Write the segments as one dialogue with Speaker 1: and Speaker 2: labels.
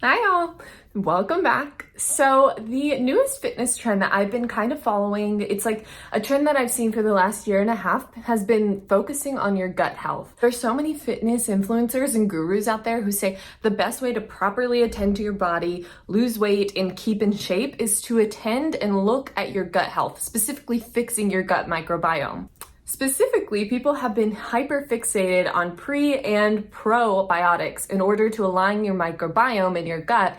Speaker 1: Hi y'all, welcome back. So the newest fitness trend that I've been kind of following, it's like a trend that I've seen for the last year and a half, has been focusing on your gut health. There's so many fitness influencers and gurus out there who say the best way to properly attend to your body, lose weight, and keep in shape is to attend and look at your gut health, specifically fixing your gut microbiome. Specifically, people have been hyper-fixated on pre and probiotics in order to align your microbiome in your gut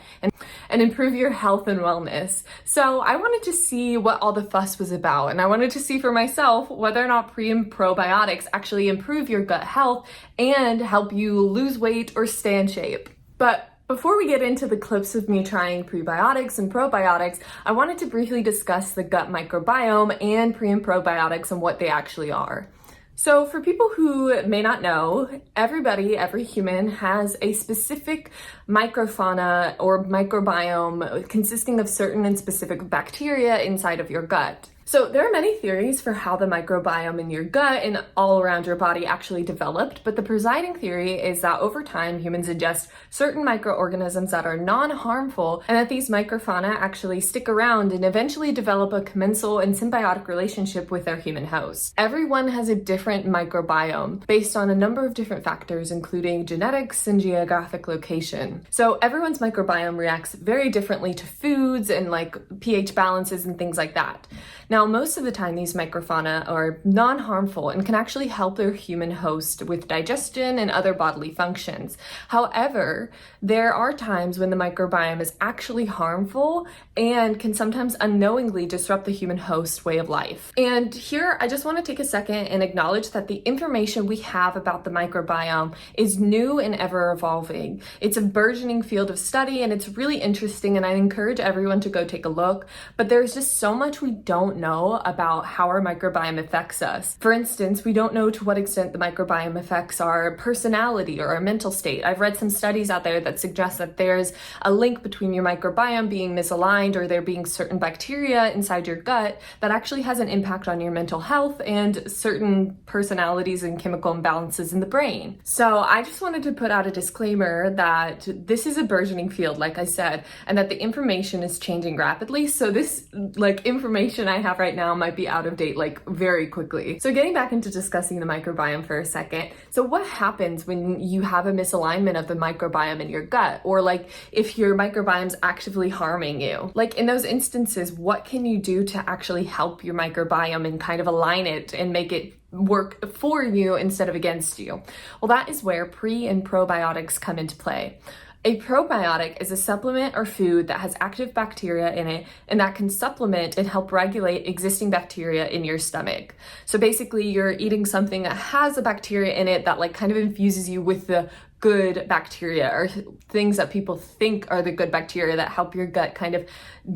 Speaker 1: and improve your health and wellness. So I wanted to see what all the fuss was about, and I wanted to see for myself whether or not pre and probiotics actually improve your gut health and help you lose weight or stay in shape. But before we get into the clips of me trying prebiotics and probiotics, I wanted to briefly discuss the gut microbiome and pre and probiotics and what they actually are. So for people who may not know, every human has a specific microfauna or microbiome consisting of certain and specific bacteria inside of your gut. So there are many theories for how the microbiome in your gut and all around your body actually developed, but the presiding theory is that over time humans ingest certain microorganisms that are non-harmful, and that these microfauna actually stick around and eventually develop a commensal and symbiotic relationship with their human host. Everyone has a different microbiome based on a number of different factors, including genetics and geographic location. So everyone's microbiome reacts very differently to foods and like pH balances and things like that. Now, most of the time, these microfauna are non-harmful and can actually help their human host with digestion and other bodily functions. However, there are times when the microbiome is actually harmful and can sometimes unknowingly disrupt the human host way of life. And here, I just want to take a second and acknowledge that the information we have about the microbiome is new and ever evolving. It's a burgeoning field of study and it's really interesting, and I encourage everyone to go take a look, but there's just so much we don't know about how our microbiome affects us. For instance, we don't know to what extent the microbiome affects our personality or our mental state. I've read some studies out there that suggest that there's a link between your microbiome being misaligned or there being certain bacteria inside your gut that actually has an impact on your mental health and certain personalities and chemical imbalances in the brain. So I just wanted to put out a disclaimer that this is a burgeoning field, like I said, and that the information is changing rapidly. So this information I have right now might be out of date very quickly. So getting back into discussing the microbiome for a second. So what happens when you have a misalignment of the microbiome in your gut, or if your microbiome's actively harming you? In those instances, what can you do to actually help your microbiome and kind of align it and make it work for you instead of against you? Well, that is where pre and probiotics come into play. A probiotic is a supplement or food that has active bacteria in it and that can supplement and help regulate existing bacteria in your stomach. So basically, you're eating something that has a bacteria in it that kind of infuses you with the good bacteria, or things that people think are the good bacteria that help your gut kind of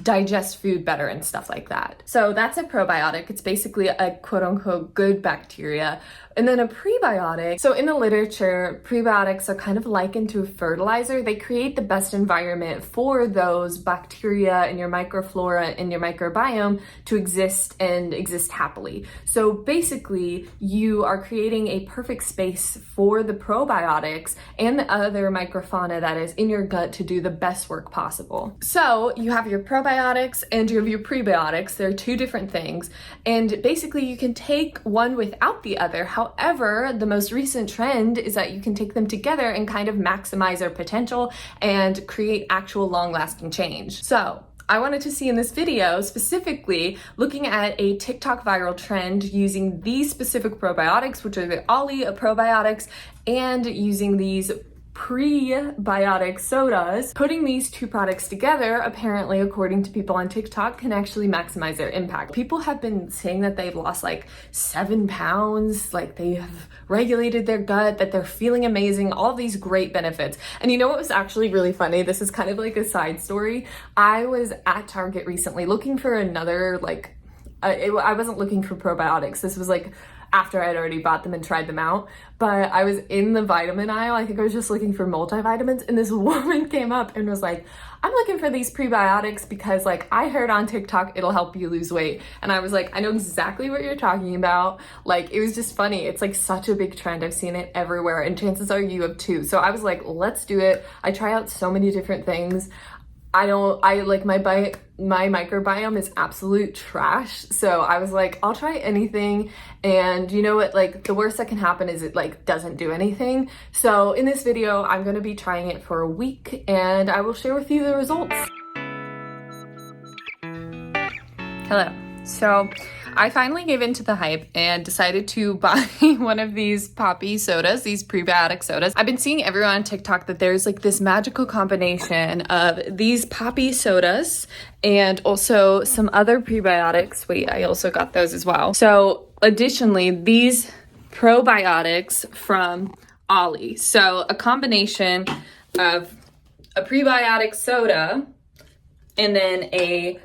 Speaker 1: digest food better and stuff like that. So that's a probiotic. It's basically a quote unquote good bacteria. And then a prebiotic, so in the literature, prebiotics are kind of likened to a fertilizer. They create the best environment for those bacteria in your microflora and your microbiome to exist and exist happily. So basically, you are creating a perfect space for the probiotics and the other microfauna that is in your gut to do the best work possible. So you have your probiotics and you have your prebiotics. They're two different things. And basically, you can take one without the other. However, the most recent trend is that you can take them together and kind of maximize their potential and create actual long-lasting change. So I wanted to see in this video specifically looking at a TikTok viral trend using these specific probiotics, which are the Ollie probiotics, and using these prebiotic sodas. Putting these two products together, apparently, according to people on TikTok, can actually maximize their impact. People have been saying that they've lost 7 pounds, they have regulated their gut, that they're feeling amazing, all these great benefits. And you know what was actually really funny? This is kind of a side story. I was at Target recently looking for another I wasn't looking for probiotics. This was after I'd already bought them and tried them out. But I was in the vitamin aisle. I think I was just looking for multivitamins, and this woman came up and was like, I'm looking for these prebiotics because like I heard on TikTok it'll help you lose weight. And I was like, I know exactly what you're talking about. Like, it was just funny. It's like such a big trend. I've seen it everywhere, and chances are you have too. So I was like, let's do it. I try out so many different things. I like my microbiome is absolute trash. So I was like, I'll try anything. And you know what, like the worst that can happen is it like doesn't do anything. So in this video, I'm going to be trying it for a week and I will share with you the results. Hello. So I finally gave in to the hype and decided to buy one of these poppy sodas, these prebiotic sodas. I've been seeing everyone on TikTok that there's like this magical combination of these poppy sodas and also some other prebiotics. Wait, I also got those as well. So additionally, these probiotics from Ollie. So a combination of a prebiotic soda and then a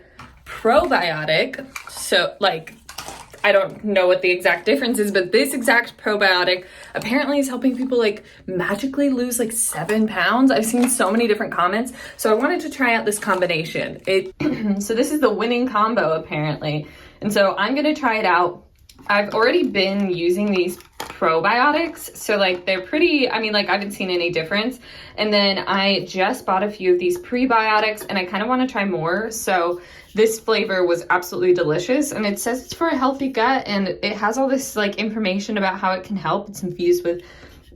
Speaker 1: probiotic. So like, I don't know what the exact difference is, but this exact probiotic apparently is helping people like magically lose like 7 pounds. I've seen so many different comments. So I wanted to try out this combination. So this is the winning combo apparently. And so I'm going to try it out. I've already been using these probiotics. So like they're pretty, I mean, like I haven't seen any difference. And then I just bought a few of these prebiotics and I kind of want to try more. So this flavor was absolutely delicious, and it says it's for a healthy gut, and it has all this like information about how it can help. It's infused with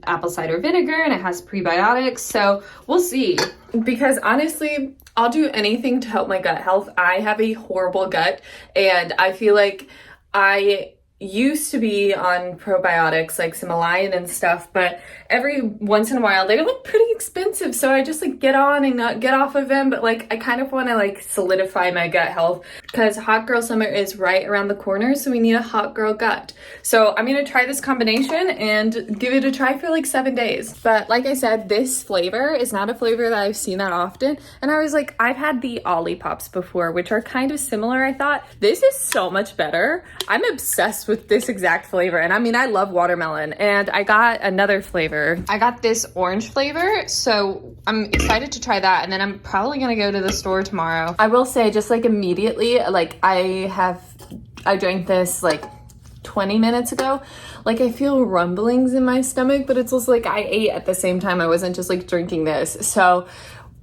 Speaker 1: apple cider vinegar and it has prebiotics. So we'll see, because honestly, I'll do anything to help my gut health. I have a horrible gut, and I feel like I used to be on probiotics like Simalayan and stuff, but every once in a while they're like pretty expensive, so I just like get on and not get off of them. But like I kind of want to like solidify my gut health because hot girl summer is right around the corner, so we need a hot girl gut. So I'm gonna try this combination and give it a try for like 7 days. But like I said, this flavor is not a flavor that I've seen that often, and I was like, I've had the Ollie Pops before, which are kind of similar. I thought this is so much better. I'm obsessed with this exact flavor, and I mean, I love watermelon. And I got another flavor. I got this orange flavor, so I'm excited to try that, and then I'm probably gonna go to the store tomorrow. I will say, just like immediately, like I drank this like 20 minutes ago, like I feel rumblings in my stomach, but it's also like I ate at the same time. I wasn't just like drinking this. So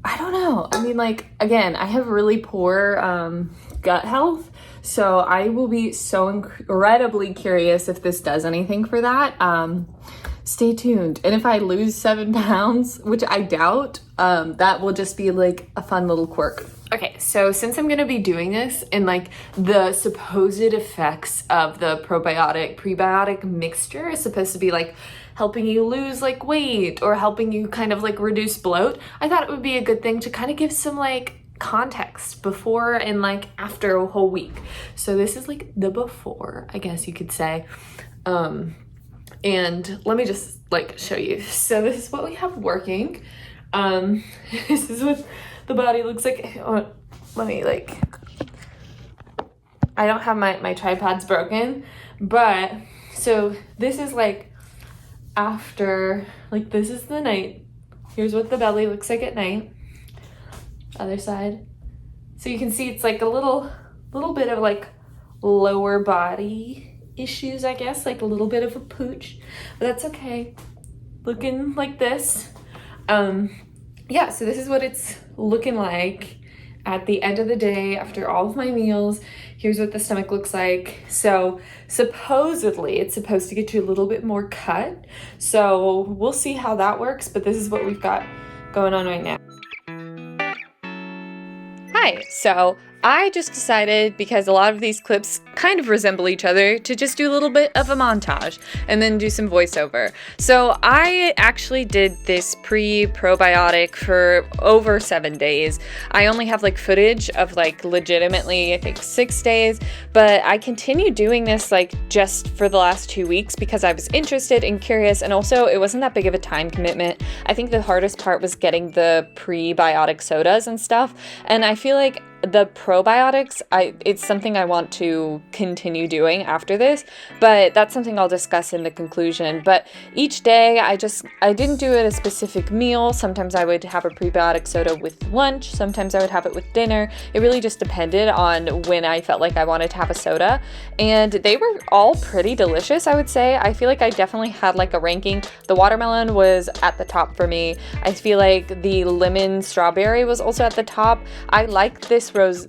Speaker 1: I don't know. I mean, like, again, I have really poor gut health, so I will be so incredibly curious if this does anything for that. Stay tuned. And if I lose 7 pounds, which I doubt, that will just be like a fun little quirk. Okay, so since I'm gonna be doing this and like the supposed effects of the prebiotic mixture is supposed to be like helping you lose like weight or helping you kind of like reduce bloat, I thought it would be a good thing to kind of give some like context before and like after a whole week. So this is like the before, I guess you could say. And let me just like show you. So this is what we have working. This is what the body looks like. Let me like, I don't have my tripod's broken, but so this is like after, like this is the night. Here's what the belly looks like at night. Other side. So you can see it's like a little bit of like lower body issues, I guess, like a little bit of a pooch, but that's okay. Looking like this. Yeah, so this is what it's looking like at the end of the day after all of my meals. Here's what the stomach looks like. So supposedly it's supposed to get you a little bit more cut, so we'll see how that works, but this is what we've got going on right now. Hi, so I just decided, because a lot of these clips kind of resemble each other, to just do a little bit of a montage and then do some voiceover. So I actually did this probiotic for over 7 days. I only have like footage of like legitimately, I think 6 days, but I continued doing this like just for the last 2 weeks because I was interested and curious, and also it wasn't that big of a time commitment. I think the hardest part was getting the prebiotic sodas and stuff, and I feel like
Speaker 2: the probiotics, it's something I want to continue doing after this, but that's something I'll discuss in the conclusion. But each day I didn't do it a specific meal. Sometimes I would have a prebiotic soda with lunch. Sometimes I would have it with dinner. It really just depended on when I felt like I wanted to have a soda. And they were all pretty delicious, I would say. I feel like I definitely had like a ranking. The watermelon was at the top for me. I feel like the lemon strawberry was also at the top. I liked this rose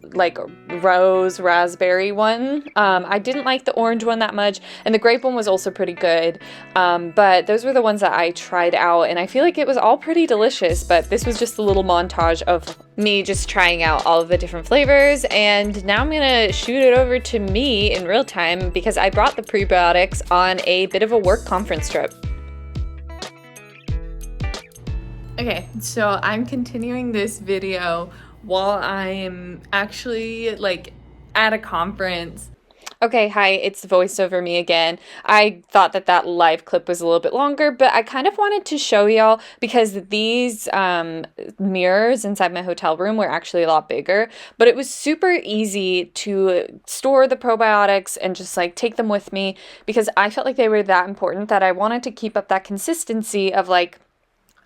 Speaker 2: raspberry one. I didn't like the orange one that much, and the grape one was also pretty good. But those were the ones that I tried out, and I feel like it was all pretty delicious. But this was just a little montage of me just trying out all of the different flavors, and now I'm gonna shoot it over to me in real time because I brought the prebiotics on a bit of a work conference trip.
Speaker 1: Okay, so I'm continuing this video while I'm actually like at a conference.
Speaker 2: Okay, hi, it's voiceover me again. I thought that live clip was a little bit longer, but I kind of wanted to show y'all because these mirrors inside my hotel room were actually a lot bigger, but it was super easy to store the probiotics and just like take them with me because I felt like they were that important that I wanted to keep up that consistency of like,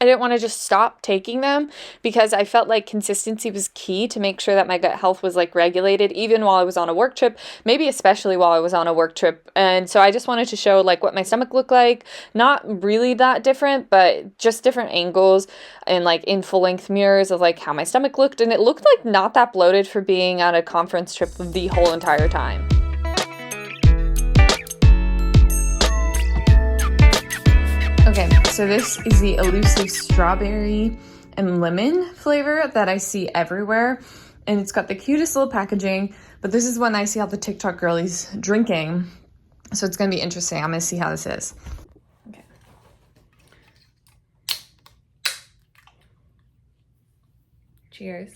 Speaker 2: I didn't want to just stop taking them because I felt like consistency was key to make sure that my gut health was like regulated even while I was on a work trip, maybe especially while I was on a work trip. And so I just wanted to show like what my stomach looked like, not really that different, but just different angles and like in full length mirrors of like how my stomach looked. And it looked like not that bloated for being on a conference trip the whole entire time.
Speaker 1: Okay, so this is the elusive strawberry and lemon flavor that I see everywhere. And it's got the cutest little packaging, but this is one I see all the TikTok girlies drinking. So it's gonna be interesting. I'm gonna see how this is. Okay. Cheers.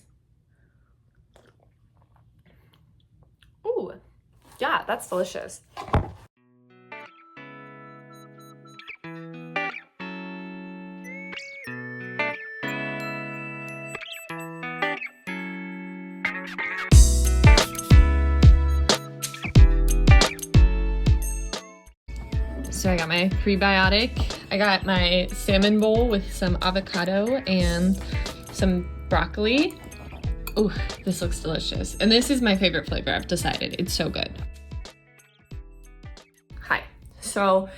Speaker 1: Ooh, yeah, that's delicious. So I got my prebiotic. I got my salmon bowl with some avocado and some broccoli. Ooh, this looks delicious. And this is my favorite flavor, I've decided. It's so good. Hi. So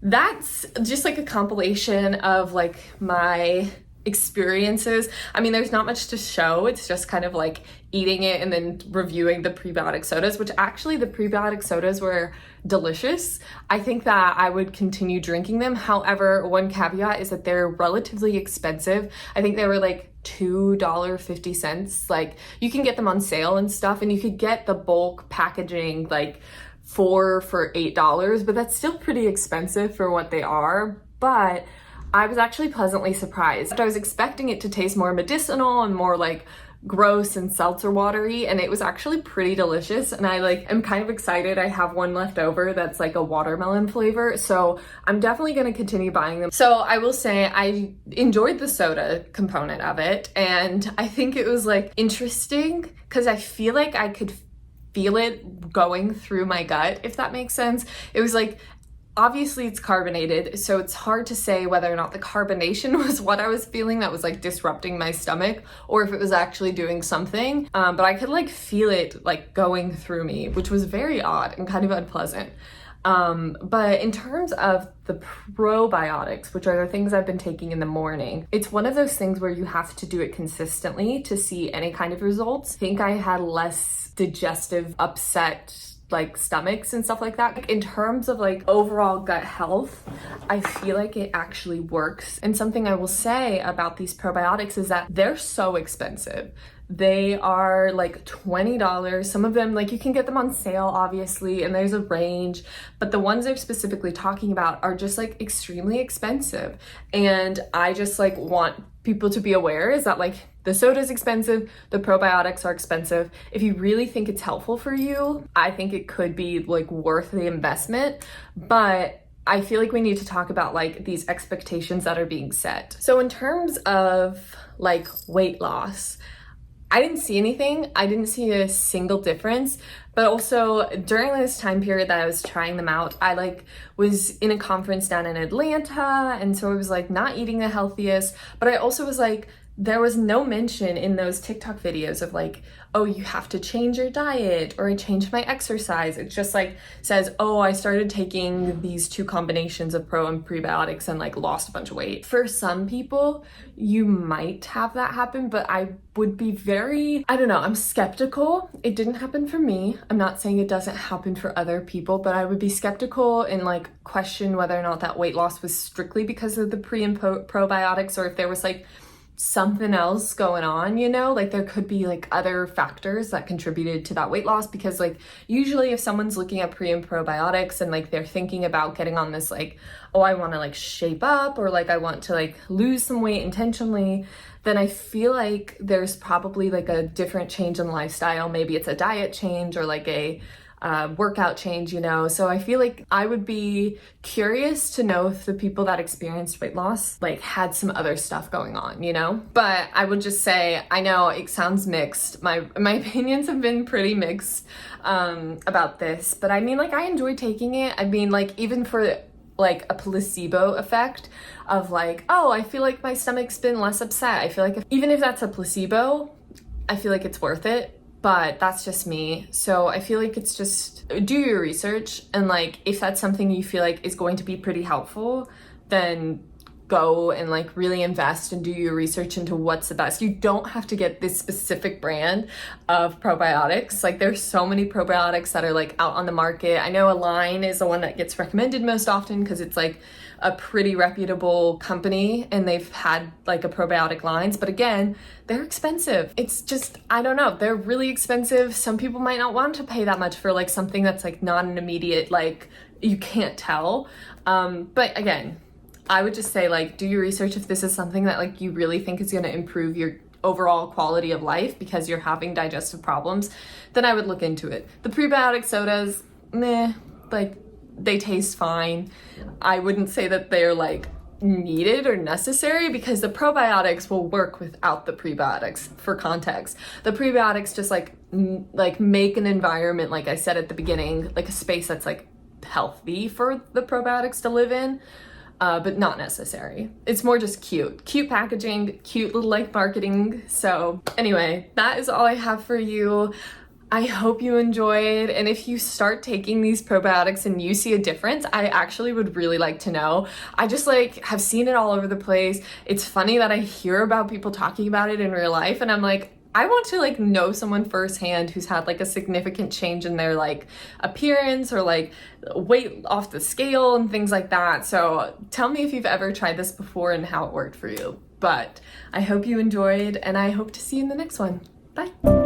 Speaker 1: that's just like a compilation of like my experiences. I mean, there's not much to show. It's just kind of like eating it and then reviewing the prebiotic sodas, which actually the prebiotic sodas were delicious. I think that I would continue drinking them. However, one caveat is that they're relatively expensive. I think they were like $2.50. Like you can get them on sale and stuff, and you could get the bulk packaging like for $8, but that's still pretty expensive for what they are. But I was actually pleasantly surprised. I was expecting it to taste more medicinal and more like gross and seltzer watery, and it was actually pretty delicious. And I like am kind of excited. I have one left over that's like a watermelon flavor, so I'm definitely going to continue buying them. So I will say I enjoyed the soda component of it, and I think it was like interesting because I feel like I could feel it going through my gut, if that makes sense. It was like, obviously it's carbonated, so it's hard to say whether or not the carbonation was what I was feeling that was like disrupting my stomach or if it was actually doing something. But I could like feel it like going through me, which was very odd and kind of unpleasant. But in terms of the probiotics, which are the things I've been taking in the morning, it's one of those things where you have to do it consistently to see any kind of results. I think I had less digestive upset like stomachs and stuff like that. In terms of like overall gut health, I feel like it actually works. And something I will say about these probiotics is that they're so expensive. They are like $20. Some of them, like you can get them on sale, obviously, and there's a range, but the ones they're specifically talking about are just like extremely expensive. And I just like want people to be aware is that like the soda is expensive, the probiotics are expensive. If you really think it's helpful for you, I think it could be like worth the investment, but I feel like we need to talk about like these expectations that are being set. So in terms of like weight loss, I didn't see anything. I didn't see a single difference. But also during this time period that I was trying them out, I like was in a conference down in Atlanta, and so I was like not eating the healthiest, but I also was like, there was no mention in those TikTok videos of like, oh, you have to change your diet, or I changed my exercise. It just like says, oh, I started taking these two combinations of pro and prebiotics and like lost a bunch of weight. For some people, you might have that happen, but I would be very, I don't know, I'm skeptical. It didn't happen for me. I'm not saying it doesn't happen for other people, but I would be skeptical and like question whether or not that weight loss was strictly because of the pre and probiotics, or if there was like something else going on, you know, like there could be like other factors that contributed to that weight loss. Because like usually if someone's looking at pre and probiotics and like they're thinking about getting on this like, oh, I want to like shape up, or like I want to like lose some weight intentionally, then I feel like there's probably like a different change in lifestyle. Maybe it's a diet change or like a workout change, you know. So I feel like I would be curious to know if the people that experienced weight loss like had some other stuff going on, you know. But I would just say, I know it sounds mixed. My opinions have been pretty mixed about this, but I mean, like, I enjoy taking it. I mean, like, even for like a placebo effect of like, oh, I feel like my stomach's been less upset. I feel like even if that's a placebo, I feel like it's worth it. But that's just me. So I feel like it's just do your research, and like if that's something you feel like is going to be pretty helpful, then go and like really invest and do your research into what's the best. You don't have to get this specific brand of probiotics. Like there's so many probiotics that are like out on the market. I know Align is the one that gets recommended most often because it's like a pretty reputable company and they've had like a probiotic lines, but again, they're expensive. It's just, I don't know, they're really expensive. Some people might not want to pay that much for like something that's like not an immediate, like you can't tell. But again, I would just say like do your research. If this is something that like you really think is going to improve your overall quality of life because you're having digestive problems, then I would look into it. The prebiotic sodas, meh, like they taste fine. I wouldn't say that they're like needed or necessary because the probiotics will work without the prebiotics. For context, the prebiotics just like make an environment, like I said at the beginning, like a space that's like healthy for the probiotics to live in. But not necessary. It's more just cute packaging, cute little like marketing. So anyway, that is all I have for you. I hope you enjoyed, and if you start taking these probiotics and you see a difference, I actually would really like to know. I just like have seen it all over the place. It's funny that I hear about people talking about it in real life, and I'm like, I want to like know someone firsthand who's had like a significant change in their like appearance or like weight off the scale and things like that. So tell me if you've ever tried this before and how it worked for you. But I hope you enjoyed, and I hope to see you in the next one. Bye.